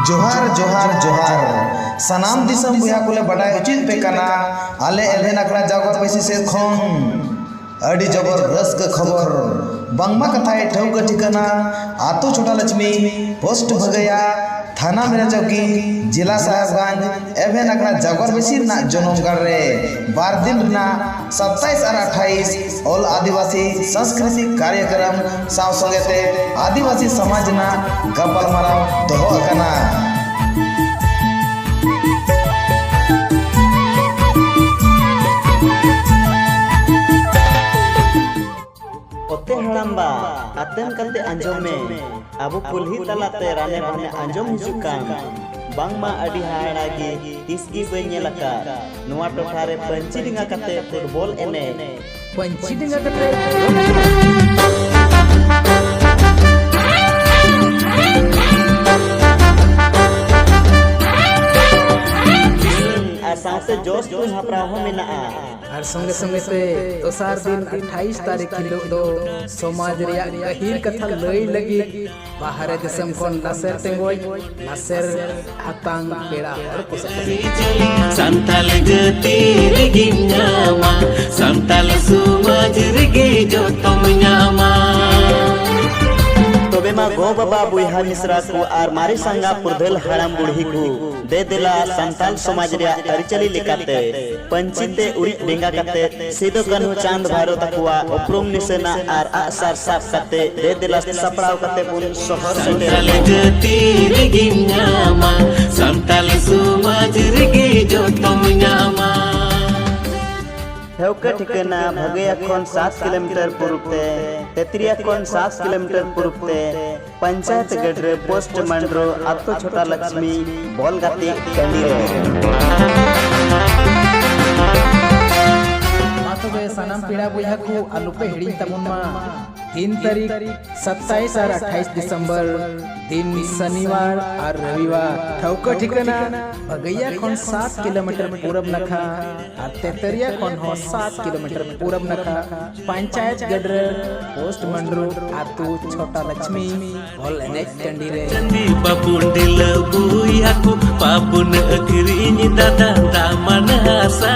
जोहार जोहार जोहार सनाम दिसम बुया कोले बड़ाई उचित पे कना आले एभेन अकड़ा जागोर पैसी से खोन अड़ी जबर रस्क खबर बंगमा कथाए ठौक ठिकाना आतो छोटा लक्ष्मी पोस्ट भगया थाना मेरा चौकी जिला साहेबगंज एभेन अकड़ा जागोर पैसी ना जनमगढ़ रे 12 दिन ना 27 और 28 ऑल आदिवासी सांस्कृतिक कार्यक्रम साव संगते आदिवासी समाज ना गपल माराव दोहो अकना ओते हड़ाम्बा आतेन कते अंजम में अबो कुल्ही तलाते राने राने अंजम हिजुकान बांगमा अडी हाड़ागी तिसगी बनेलका नोआ टोठारे पंची डिंगा कते फुटबॉल एने पंची डिंगा कते साथे जोश तुम हपराह मेना और संगे संगे से दोसार दिन 28 तारीख हिलो दो समाज रिया गहीर कथा लई लगी बाहर दिसम कोन नसेर तेंगोय नसेर हतांग पेड़ा और संताल गति रगी न्यामा संताल समाज रगी जो तुम न्यामा तोबे मा गो बाबा बुइहा मिश्रा को आर मारी संगा पुरधल हड़ाम बुढ़ी को दे दिला संताल समाज रे अरिचली लिकाते पंचिते उड़ी डेंगा कते सीधो कन्हु चांद भारो तकुआ उपरुम निसेना आर आसार साफ कते दे दिला सपड़ाव कते पुन शहर संताल गति रगी न्यामा संताल समाज रगी जो तुम न्यामा हेउके ठिकाना भगया कोन 7 किलोमीटर पूर्वते तेत्रिया कोन 7 किलोमीटर पूर्वते पंचायत गढ़रे पोस्ट मंडरो आतो छोटा लक्ष्मी बॉल गाती कंडी मातो सनाम पीड़ा बुया को अलुपे हिड़ी तमुनमा 3 तारीख 27 और 28 दिसंबर दिन शनिवार और रविवार ठौका ठिकाना भगैया कोन 7 किलोमीटर पूरब नखा और तेतरिया कोन 7 किलोमीटर पूरब नखा पंचायत गढ़रे पोस्ट मंडरो आतो छोटा लक्ष्मी बॉल एने कंडी रे चंदी बापुन दिल बुया को बापुन अखरी दादा दामन हसा